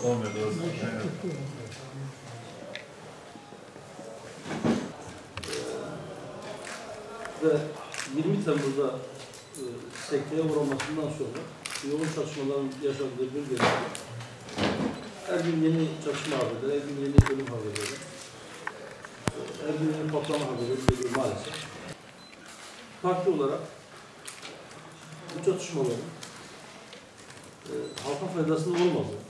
Olmuyor doğrusu. Ve 20 Temmuz'da sekteye uğramasından sonra yoğun çatışmaların yaşandığı bölgelerde her gün yeni çatışma haberleri, her gün yeni ölüm haberleri, her gün yeni patlama haberleri geliyor maalesef. Farklı olarak bu çatışmaların halkın faydasının olmadığı,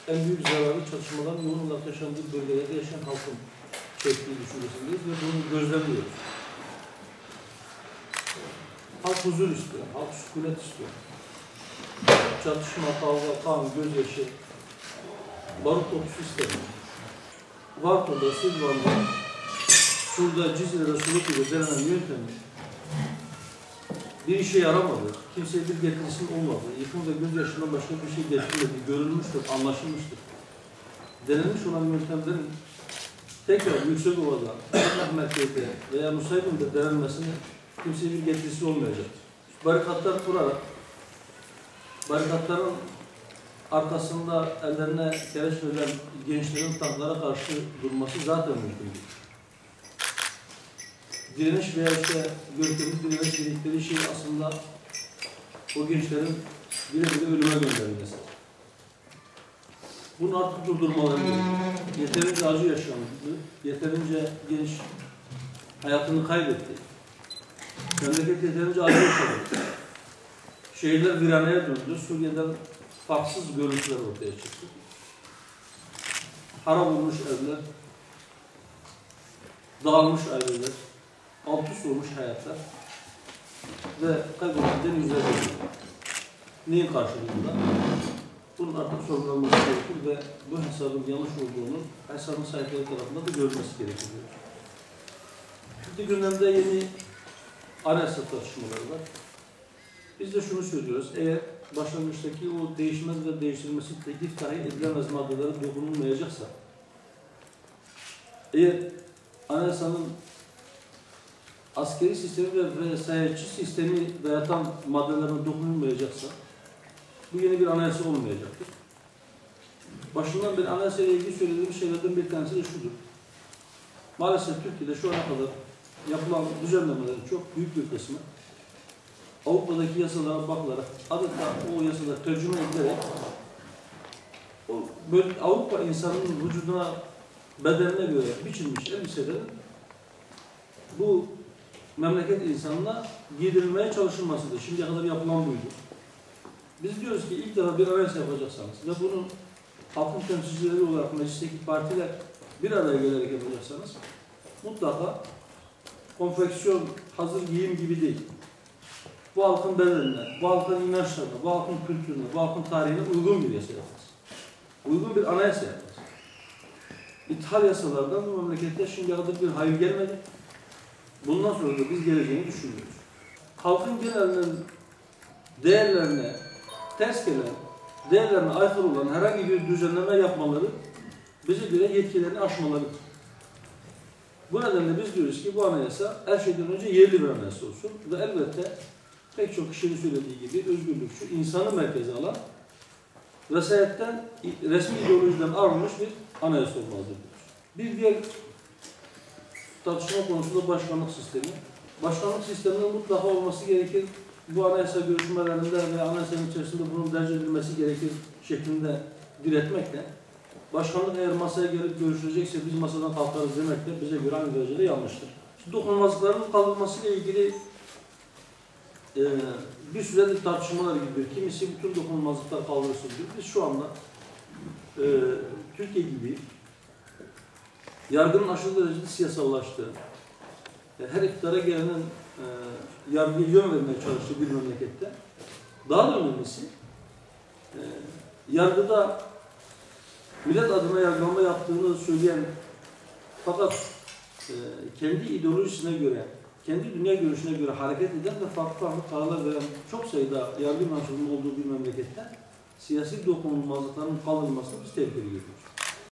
en büyük zararlı çatışmaların yoğun olarak yaşandığı bölgelerde yaşayan halkın çektiği düşüncesindeyiz ve bunu gözlemliyoruz. Halk huzur istiyor, halk sükunet istiyor. Çatışma, kavga, kan, gözyaşı, barut kokusu istemiyor. Varto'da, Silvan'da, şurada Cizre'de suluk ile denen yöntemi bir işe yaramadı, kimseye bir getirisinin olmadı, yıkım ve gözyaşından başka bir şey getirmedi, görülmüştür, anlaşılmıştır. Denilmiş olan yöntemlerin tekrar Yüksekova'da, Kırnak merkezde veya Nusaybin'de denenmesinin kimseye bir getirisi olmayacak. Barikatlar kurarak, barikatların arkasında ellerine kereç verilen gençlerin tanklara karşı durması zaten mümkün değil. Direniş veya işte görkemli direniş dedikleri şey aslında o gençlerin bire bire ölüme gönderilmesi. Bunu artık durdurmaları gerekiyor. Yeterince acı yaşandı, yeterince genç hayatını kaybetti. Memleket yeterince acı yaşadı. Şehirler viraneye döndü. Suriye'den farksız görüntüler ortaya çıktı. Harap olmuş evler, dağılmış aileler, alt üst olmuş hayatlar ve kaybedilen yüzler dönüyor. Neyin karşılığında? Bunun artık sorgulanması gerekir ve bu hesabın yanlış olduğunu hesabın sahipleri tarafından da görülmesi gerekir. Şimdi gündemde yeni anayasa tartışmaları var. Biz de şunu söylüyoruz, eğer başlangıçtaki o değişmez ve değiştirilmesi teklif dahi edilemez maddelere dokunulmayacaksa, eğer anayasanın askeri sistemi ve vesayetçi sistemi dayatan maddelerine dokunulmayacaksa, bu yeni bir anayasa olmayacaktır. Başından beri anayasa ile ilgili söylediğimiz şeylerden bir tanesi de şudur. Maalesef Türkiye'de şu ana kadar yapılan düzenlemelerin çok büyük bir kısmı Avrupa'daki yasalara bakılarak, adeta o yasalar tercüme edilerek Avrupa insanının vücuduna, bedenine göre biçilmiş elbiselerin bu memleket insanına giydirilmeye çalışılmasıdır. Şimdiye kadar yapılan buydu. Biz diyoruz ki ilk defa bir anayasa yapacaksanız ve bunu halkın temsilcileri olarak meclisteki partiler bir araya gelerek yapacaksanız mutlaka konfeksiyon, hazır giyim gibi değil. Bu halkın bedenine, bu halkın inançlarına, bu halkın kültürüne, bu halkın tarihine uygun bir yasa yapacağız. Uygun bir anayasa yapacağız. İthal yasalardan bu memlekette şimdiye kadar bir hayır gelmedi. Bundan sonra da biz geleceğini düşünüyoruz. Halkın genelinin değerlerine ters gelen, değerlerine aykırı olan herhangi bir düzenleme yapmaları bize göre yetkilerini aşmalarıdır. Bu nedenle biz diyoruz ki bu anayasa her şeyden önce yerli bir anayasa olsun ve elbette pek çok kişinin söylediği gibi özgürlükçü, insanı merkeze alan, vesayetten, resmi ideolojiden arınmış bir anayasa olmalıdır diyoruz. Bir diğer tartışma konusu da başkanlık sistemi. Başkanlık sisteminin mutlaka olması gerekir. Bu anayasa görüşmelerinde ve anayasanın içerisinde bunun derc edilmesi gerekir şeklinde diretmekle, başkanlık eğer masaya gelip görüşülecekse biz masadan kalkarız demek de bize göre aynı derecede yanlıştır. Dokunulmazlıkların kaldırılmasıyla ilgili bir süredir tartışmalar gidiyor. Kimisi bütün dokunulmazlıklar kaldırılsın diyor. Biz şu anda Türkiye gibi yargının aşırı derecede siyasallaştığı, her iktidara gelenin yargıya yön vermeye çalıştığı bir memlekette daha da önemlisi yargıda millet adına yargılama yaptığını söyleyen fakat kendi ideolojisine göre, kendi dünya görüşüne göre hareket eden ve farklı kararlar veren çok sayıda yargı mensubunun olduğu bir memlekette siyasi dokunulmazlıkların kaldırılmasını biz tehlikeli görüyoruz.